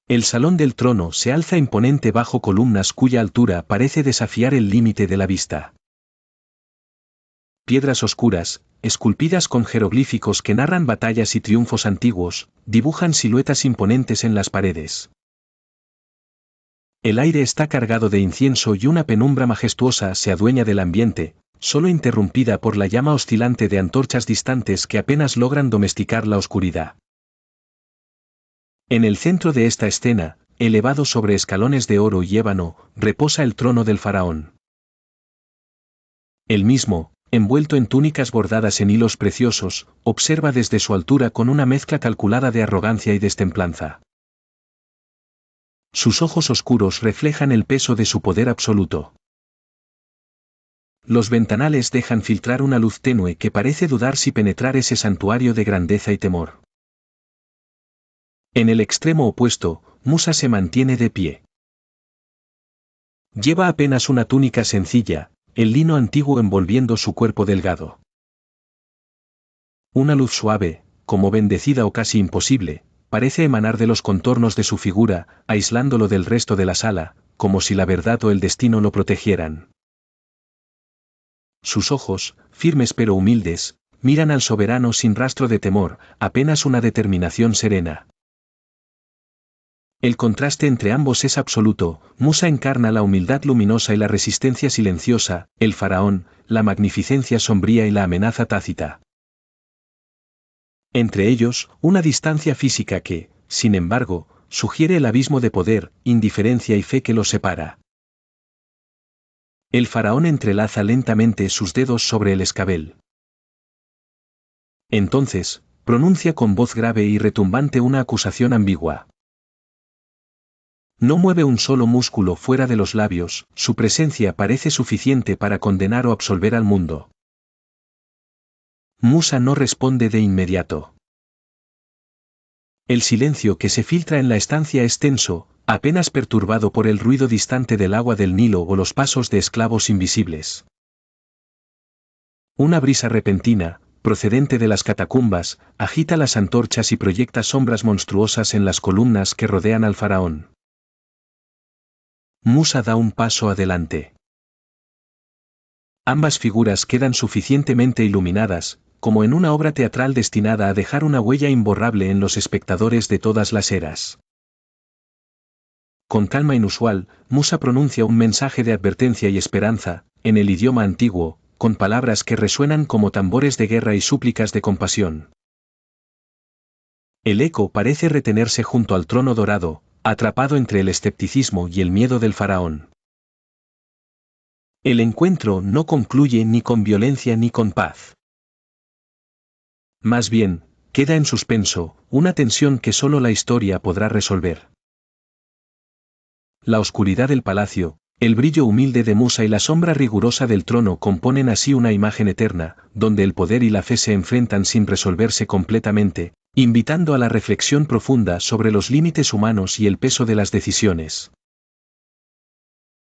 El salón del trono se alza imponente bajo columnas cuya altura parece desafiar el límite de la vista. Piedras oscuras, esculpidas con jeroglíficos que narran batallas y triunfos antiguos, dibujan siluetas imponentes en las paredes. El aire está cargado de incienso y una penumbra majestuosa se adueña del ambiente, solo interrumpida por la llama oscilante de antorchas distantes que apenas logran domesticar la oscuridad. En el centro de esta escena, elevado sobre escalones de oro y ébano, reposa el trono del faraón. Él mismo, envuelto en túnicas bordadas en hilos preciosos, observa desde su altura con una mezcla calculada de arrogancia y destemplanza. Sus ojos oscuros reflejan el peso de su poder absoluto. Los ventanales dejan filtrar una luz tenue que parece dudar si penetrar ese santuario de grandeza y temor. En el extremo opuesto, Musa se mantiene de pie. Lleva apenas una túnica sencilla, el lino antiguo envolviendo su cuerpo delgado. Una luz suave, como bendecida o casi imposible, parece emanar de los contornos de su figura, aislándolo del resto de la sala, como si la verdad o el destino lo protegieran. Sus ojos, firmes pero humildes, miran al soberano sin rastro de temor, apenas una determinación serena. El contraste entre ambos es absoluto. Musa encarna la humildad luminosa y la resistencia silenciosa, el faraón, la magnificencia sombría y la amenaza tácita. Entre ellos, una distancia física que, sin embargo, sugiere el abismo de poder, indiferencia y fe que los separa. El faraón entrelaza lentamente sus dedos sobre el escabel. Entonces, pronuncia con voz grave y retumbante una acusación ambigua. No mueve un solo músculo fuera de los labios, su presencia parece suficiente para condenar o absolver al mundo. Musa no responde de inmediato. El silencio que se filtra en la estancia es tenso, apenas perturbado por el ruido distante del agua del Nilo o los pasos de esclavos invisibles. Una brisa repentina, procedente de las catacumbas, agita las antorchas y proyecta sombras monstruosas en las columnas que rodean al faraón. Musa da un paso adelante. Ambas figuras quedan suficientemente iluminadas, como en una obra teatral destinada a dejar una huella imborrable en los espectadores de todas las eras. Con calma inusual, Musa pronuncia un mensaje de advertencia y esperanza, en el idioma antiguo, con palabras que resuenan como tambores de guerra y súplicas de compasión. El eco parece retenerse junto al trono dorado, atrapado entre el escepticismo y el miedo del faraón. El encuentro no concluye ni con violencia ni con paz. Más bien, queda en suspenso, una tensión que solo la historia podrá resolver. La oscuridad del palacio, el brillo humilde de Musa y la sombra rigurosa del trono componen así una imagen eterna, donde el poder y la fe se enfrentan sin resolverse completamente, invitando a la reflexión profunda sobre los límites humanos y el peso de las decisiones.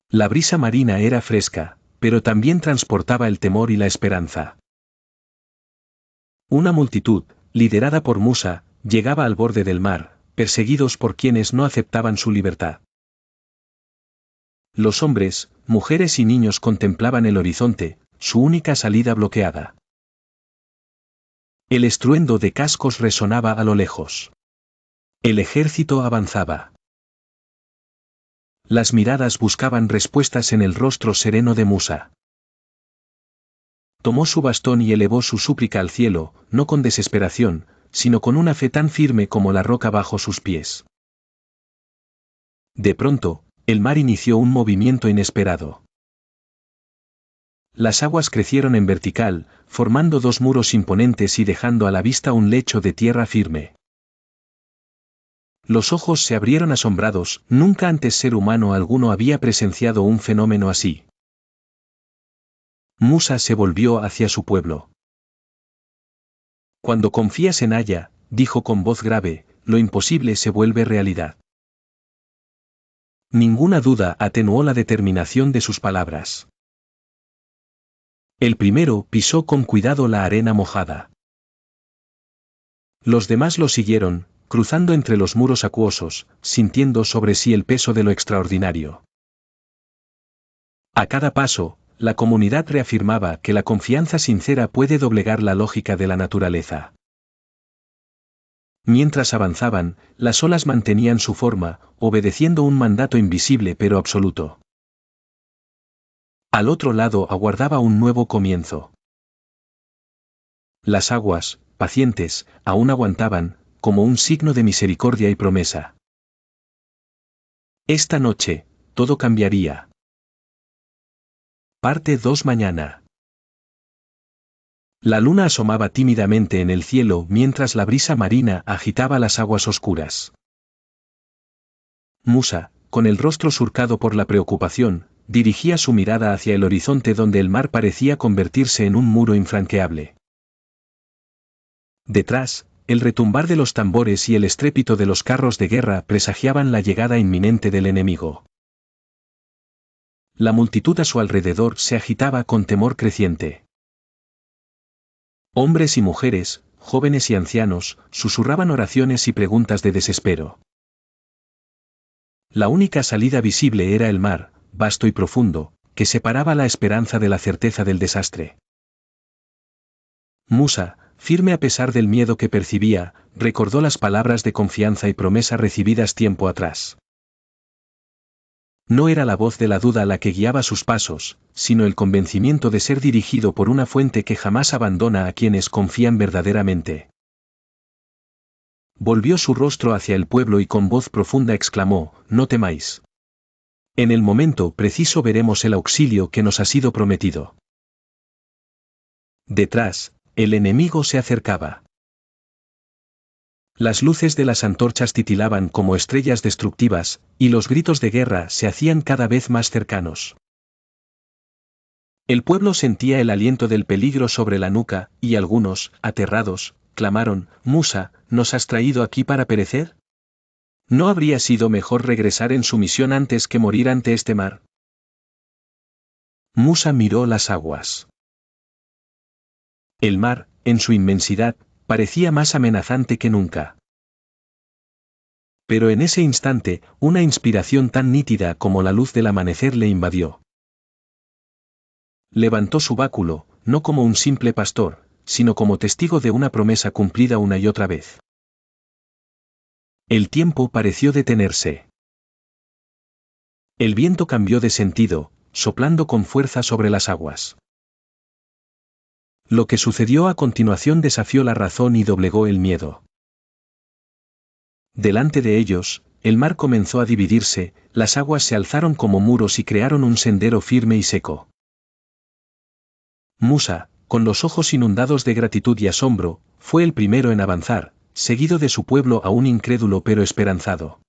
La brisa marina era fresca, pero también transportaba el temor y la esperanza. Una multitud, liderada por Musa, llegaba al borde del mar, perseguidos por quienes no aceptaban su libertad. Los hombres, mujeres y niños contemplaban el horizonte, su única salida bloqueada. El estruendo de cascos resonaba a lo lejos. El ejército avanzaba. Las miradas buscaban respuestas en el rostro sereno de Musa. Tomó su bastón y elevó su súplica al cielo, no con desesperación, sino con una fe tan firme como la roca bajo sus pies. De pronto, el mar inició un movimiento inesperado. Las aguas crecieron en vertical, formando dos muros imponentes y dejando a la vista un lecho de tierra firme. Los ojos se abrieron asombrados, nunca antes ser humano alguno había presenciado un fenómeno así. Musa se volvió hacia su pueblo. Cuando confías en Allah, dijo con voz grave, lo imposible se vuelve realidad. Ninguna duda atenuó la determinación de sus palabras. El primero pisó con cuidado la arena mojada. Los demás lo siguieron, cruzando entre los muros acuosos, sintiendo sobre sí el peso de lo extraordinario. A cada paso, la comunidad reafirmaba que la confianza sincera puede doblegar la lógica de la naturaleza. Mientras avanzaban, las olas mantenían su forma, obedeciendo un mandato invisible pero absoluto. Al otro lado aguardaba un nuevo comienzo. Las aguas, pacientes, aún aguantaban, como un signo de misericordia y promesa. Esta noche, todo cambiaría. Parte 2 mañana. La luna asomaba tímidamente en el cielo mientras la brisa marina agitaba las aguas oscuras. Musa, con el rostro surcado por la preocupación, dirigía su mirada hacia el horizonte donde el mar parecía convertirse en un muro infranqueable. Detrás, el retumbar de los tambores y el estrépito de los carros de guerra presagiaban la llegada inminente del enemigo. La multitud a su alrededor se agitaba con temor creciente. Hombres y mujeres, jóvenes y ancianos, susurraban oraciones y preguntas de desespero. La única salida visible era el mar, vasto y profundo, que separaba la esperanza de la certeza del desastre. Musa, firme a pesar del miedo que percibía, recordó las palabras de confianza y promesa recibidas tiempo atrás. No era la voz de la duda la que guiaba sus pasos, sino el convencimiento de ser dirigido por una fuente que jamás abandona a quienes confían verdaderamente. Volvió su rostro hacia el pueblo y con voz profunda exclamó: «No temáis. En el momento preciso veremos el auxilio que nos ha sido prometido». Detrás, el enemigo se acercaba. Las luces de las antorchas titilaban como estrellas destructivas, y los gritos de guerra se hacían cada vez más cercanos. El pueblo sentía el aliento del peligro sobre la nuca, y algunos, aterrados, clamaron: «Musa, ¿nos has traído aquí para perecer? ¿No habría sido mejor regresar en su misión antes que morir ante este mar?» Musa miró las aguas. El mar, en su inmensidad, parecía más amenazante que nunca. Pero en ese instante, una inspiración tan nítida como la luz del amanecer le invadió. Levantó su báculo, no como un simple pastor, sino como testigo de una promesa cumplida una y otra vez. El tiempo pareció detenerse. El viento cambió de sentido, soplando con fuerza sobre las aguas. Lo que sucedió a continuación desafió la razón y doblegó el miedo. Delante de ellos, el mar comenzó a dividirse, las aguas se alzaron como muros y crearon un sendero firme y seco. Musa, con los ojos inundados de gratitud y asombro, fue el primero en avanzar, seguido de su pueblo aún incrédulo pero esperanzado.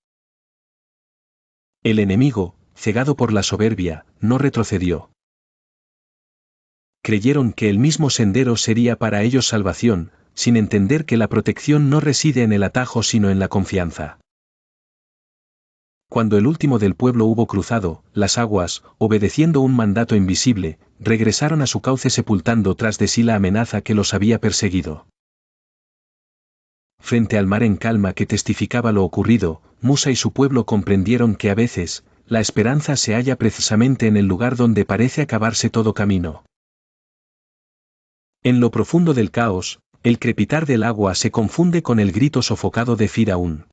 El enemigo, cegado por la soberbia, no retrocedió. Creyeron que el mismo sendero sería para ellos salvación, sin entender que la protección no reside en el atajo sino en la confianza. Cuando el último del pueblo hubo cruzado, las aguas, obedeciendo un mandato invisible, regresaron a su cauce sepultando tras de sí la amenaza que los había perseguido. Frente al mar en calma que testificaba lo ocurrido, Musa y su pueblo comprendieron que a veces, la esperanza se halla precisamente en el lugar donde parece acabarse todo camino. En lo profundo del caos, el crepitar del agua se confunde con el grito sofocado de Firaún.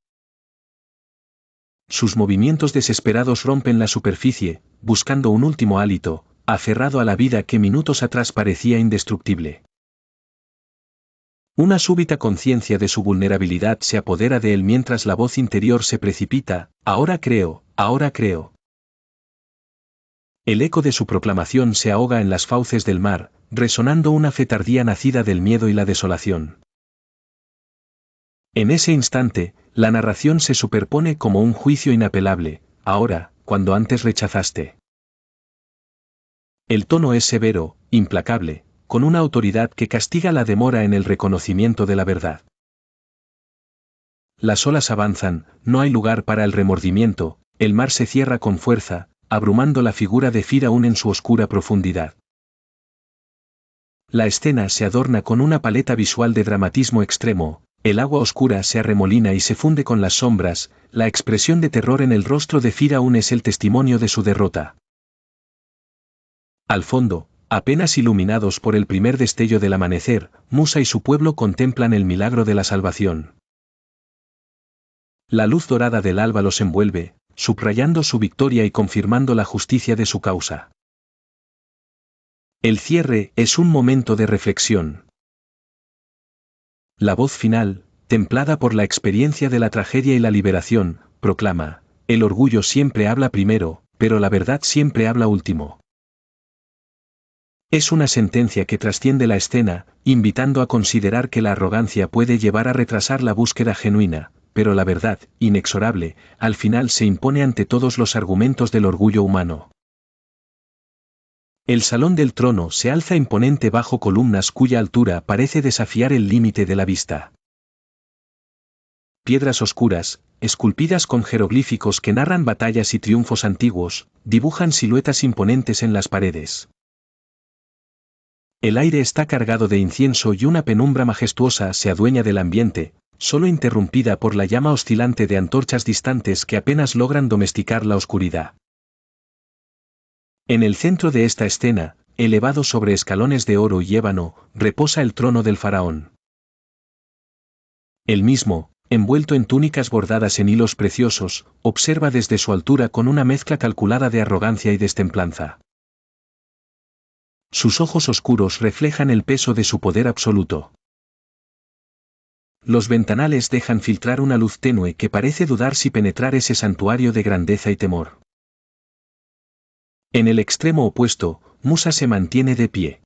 Sus movimientos desesperados rompen la superficie, buscando un último hálito, aferrado a la vida que minutos atrás parecía indestructible. Una súbita conciencia de su vulnerabilidad se apodera de él mientras la voz interior se precipita: «Ahora creo, ahora creo». El eco de su proclamación se ahoga en las fauces del mar, resonando una fe tardía nacida del miedo y la desolación. En ese instante, la narración se superpone como un juicio inapelable: «Ahora, cuando antes rechazaste». El tono es severo, implacable, con una autoridad que castiga la demora en el reconocimiento de la verdad. Las olas avanzan, no hay lugar para el remordimiento, el mar se cierra con fuerza, abrumando la figura de Firaún en su oscura profundidad. La escena se adorna con una paleta visual de dramatismo extremo, El agua oscura se arremolina y se funde con las sombras, la expresión de terror en el rostro de Firaun es el testimonio de su derrota. Al fondo, apenas iluminados por el primer destello del amanecer, Musa y su pueblo contemplan el milagro de la salvación. La luz dorada del alba los envuelve, subrayando su victoria y confirmando la justicia de su causa. El cierre es un momento de reflexión. La voz final, templada por la experiencia de la tragedia y la liberación, proclama: el orgullo siempre habla primero, pero la verdad siempre habla último. Es una sentencia que trasciende la escena, invitando a considerar que la arrogancia puede llevar a retrasar la búsqueda genuina, pero la verdad, inexorable, al final se impone ante todos los argumentos del orgullo humano. El salón del trono se alza imponente bajo columnas cuya altura parece desafiar el límite de la vista. Piedras oscuras, esculpidas con jeroglíficos que narran batallas y triunfos antiguos, dibujan siluetas imponentes en las paredes. El aire está cargado de incienso y una penumbra majestuosa se adueña del ambiente, solo interrumpida por la llama oscilante de antorchas distantes que apenas logran domesticar la oscuridad. En el centro de esta escena, elevado sobre escalones de oro y ébano, reposa el trono del faraón. Él mismo, envuelto en túnicas bordadas en hilos preciosos, observa desde su altura con una mezcla calculada de arrogancia y destemplanza. Sus ojos oscuros reflejan el peso de su poder absoluto. Los ventanales dejan filtrar una luz tenue que parece dudar si penetrar ese santuario de grandeza y temor. En el extremo opuesto, Musa se mantiene de pie.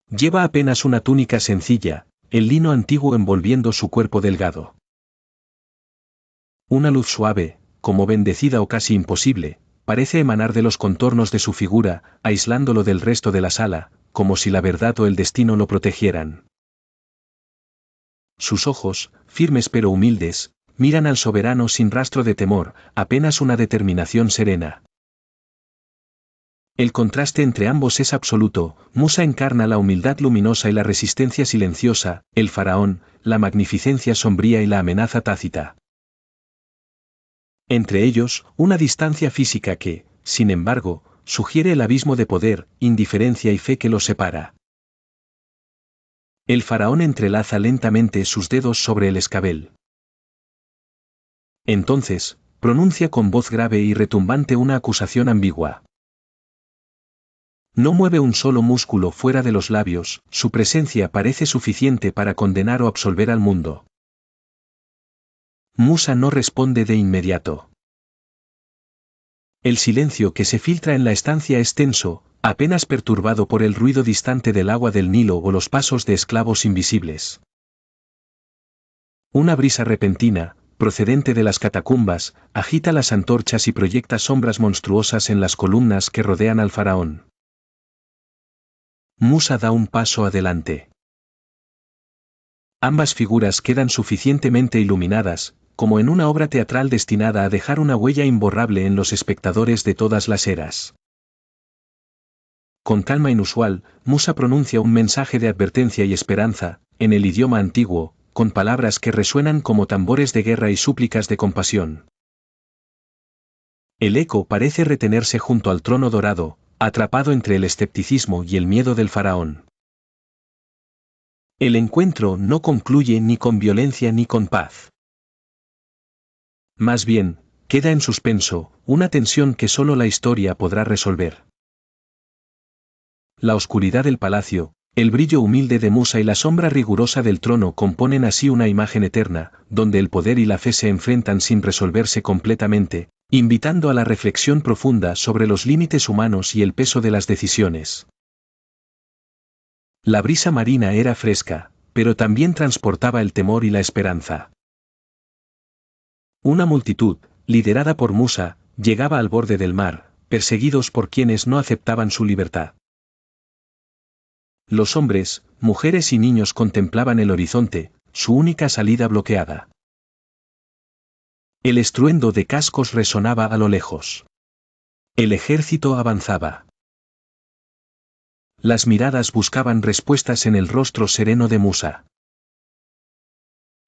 Lleva apenas una túnica sencilla, el lino antiguo envolviendo su cuerpo delgado. Una luz suave, como bendecida o casi imposible, parece emanar de los contornos de su figura, aislándolo del resto de la sala, como si la verdad o el destino lo protegieran. Sus ojos, firmes pero humildes, miran al soberano sin rastro de temor, apenas una determinación serena. El contraste entre ambos es absoluto. Musa encarna la humildad luminosa y la resistencia silenciosa, el faraón, la magnificencia sombría y la amenaza tácita. Entre ellos, una distancia física que, sin embargo, sugiere el abismo de poder, indiferencia y fe que los separa. El faraón entrelaza lentamente sus dedos sobre el escabel. Entonces, pronuncia con voz grave y retumbante una acusación ambigua. No mueve un solo músculo fuera de los labios, su presencia parece suficiente para condenar o absolver al mundo. Musa no responde de inmediato. El silencio que se filtra en la estancia es tenso, apenas perturbado por el ruido distante del agua del Nilo o los pasos de esclavos invisibles. Una brisa repentina, procedente de las catacumbas, agita las antorchas y proyecta sombras monstruosas en las columnas que rodean al faraón. Musa da un paso adelante. Ambas figuras quedan suficientemente iluminadas, como en una obra teatral destinada a dejar una huella imborrable en los espectadores de todas las eras. Con calma inusual, Musa pronuncia un mensaje de advertencia y esperanza, en el idioma antiguo, con palabras que resuenan como tambores de guerra y súplicas de compasión. El eco parece retenerse junto al trono dorado, atrapado entre el escepticismo y el miedo del faraón. El encuentro no concluye ni con violencia ni con paz. Más bien, queda en suspenso, una tensión que solo la historia podrá resolver. La oscuridad del palacio, el brillo humilde de Musa y la sombra rigurosa del trono componen así una imagen eterna, donde el poder y la fe se enfrentan sin resolverse completamente, invitando a la reflexión profunda sobre los límites humanos y el peso de las decisiones. La brisa marina era fresca, pero también transportaba el temor y la esperanza. Una multitud, liderada por Musa, llegaba al borde del mar, perseguidos por quienes no aceptaban su libertad. Los hombres, mujeres y niños contemplaban el horizonte, su única salida bloqueada. El estruendo de cascos resonaba a lo lejos. El ejército avanzaba. Las miradas buscaban respuestas en el rostro sereno de Musa.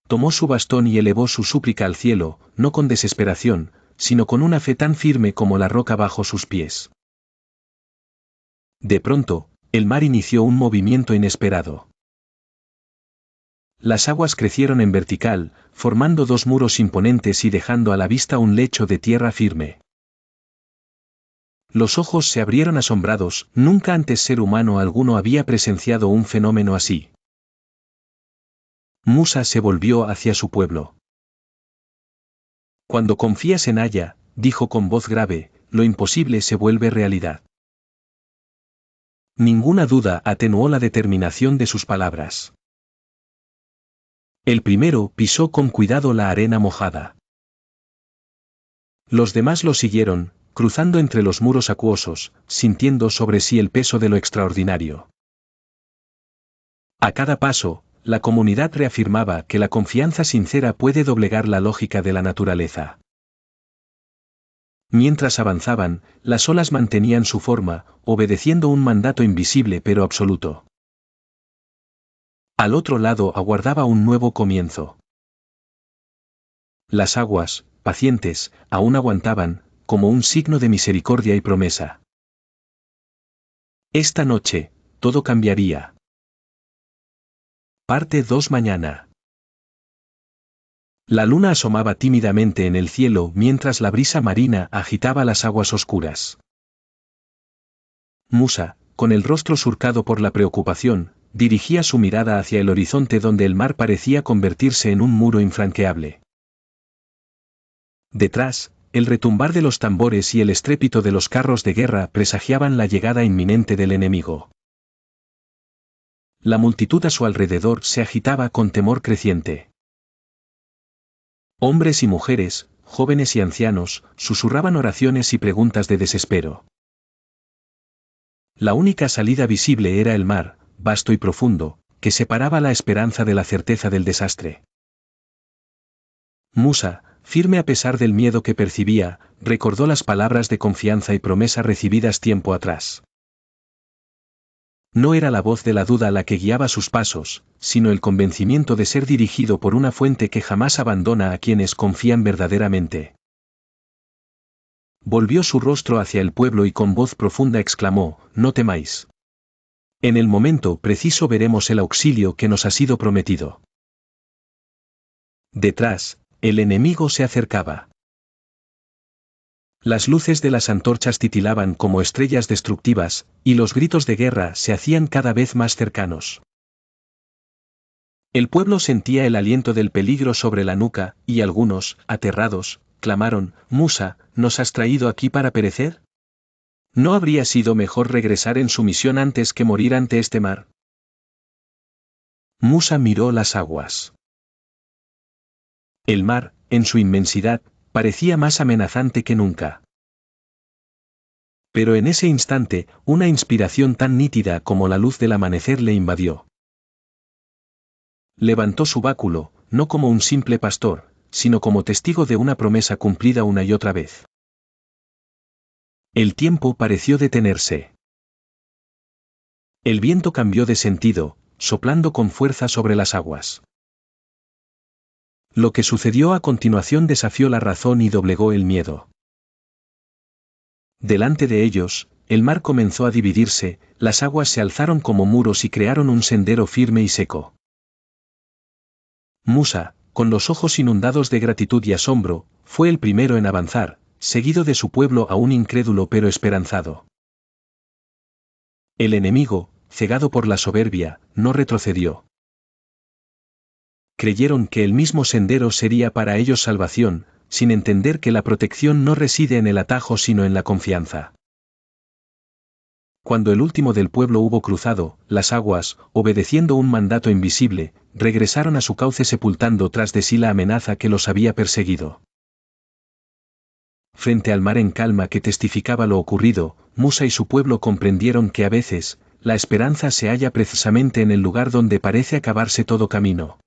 tomó su bastón y elevó su súplica al cielo, no con desesperación, sino con una fe tan firme como la roca bajo sus pies. De pronto, el mar inició un movimiento inesperado. Las aguas crecieron en vertical, formando dos muros imponentes y dejando a la vista un lecho de tierra firme. Los ojos se abrieron asombrados, nunca antes ser humano alguno había presenciado un fenómeno así. Musa se volvió hacia su pueblo. Cuando confías en Allah, dijo con voz grave, lo imposible se vuelve realidad. Ninguna duda atenuó la determinación de sus palabras. El primero pisó con cuidado la arena mojada. Los demás lo siguieron, cruzando entre los muros acuosos, sintiendo sobre sí el peso de lo extraordinario. A cada paso, la comunidad reafirmaba que la confianza sincera puede doblegar la lógica de la naturaleza. Mientras avanzaban, las olas mantenían su forma, obedeciendo un mandato invisible pero absoluto. Al otro lado aguardaba un nuevo comienzo. Las aguas, pacientes, aún aguantaban, como un signo de misericordia y promesa. Esta noche, todo cambiaría. Parte 2 mañana. La luna asomaba tímidamente en el cielo mientras la brisa marina agitaba las aguas oscuras. Musa, con el rostro surcado por la preocupación, dirigía su mirada hacia el horizonte donde el mar parecía convertirse en un muro infranqueable. Detrás, el retumbar de los tambores y el estrépito de los carros de guerra presagiaban la llegada inminente del enemigo. La multitud a su alrededor se agitaba con temor creciente. Hombres y mujeres, jóvenes y ancianos, susurraban oraciones y preguntas de desespero. La única salida visible era el mar, vasto y profundo, que separaba la esperanza de la certeza del desastre. Musa, firme a pesar del miedo que percibía, recordó las palabras de confianza y promesa recibidas tiempo atrás. No era la voz de la duda la que guiaba sus pasos, sino el convencimiento de ser dirigido por una fuente que jamás abandona a quienes confían verdaderamente. Volvió su rostro hacia el pueblo y con voz profunda exclamó, «No temáis. En el momento preciso veremos el auxilio que nos ha sido prometido». Detrás, el enemigo se acercaba. Las luces de las antorchas titilaban como estrellas destructivas, y los gritos de guerra se hacían cada vez más cercanos. El pueblo sentía el aliento del peligro sobre la nuca, y algunos, aterrados, clamaron, «Musa, ¿nos has traído aquí para perecer? ¿No habría sido mejor regresar en su misión antes que morir ante este mar?» Musa miró las aguas. El mar, en su inmensidad, parecía más amenazante que nunca. Pero en ese instante, una inspiración tan nítida como la luz del amanecer le invadió. Levantó su báculo, no como un simple pastor, sino como testigo de una promesa cumplida una y otra vez. El tiempo pareció detenerse. El viento cambió de sentido, soplando con fuerza sobre las aguas. Lo que sucedió a continuación desafió la razón y doblegó el miedo. Delante de ellos, el mar comenzó a dividirse, las aguas se alzaron como muros y crearon un sendero firme y seco. Musa, con los ojos inundados de gratitud y asombro, fue el primero en avanzar, seguido de su pueblo aún incrédulo pero esperanzado. El enemigo, cegado por la soberbia, no retrocedió. Creyeron que el mismo sendero sería para ellos salvación, sin entender que la protección no reside en el atajo sino en la confianza. Cuando el último del pueblo hubo cruzado, las aguas, obedeciendo un mandato invisible, regresaron a su cauce sepultando tras de sí la amenaza que los había perseguido. Frente al mar en calma que testificaba lo ocurrido, Musa y su pueblo comprendieron que a veces, la esperanza se halla precisamente en el lugar donde parece acabarse todo camino.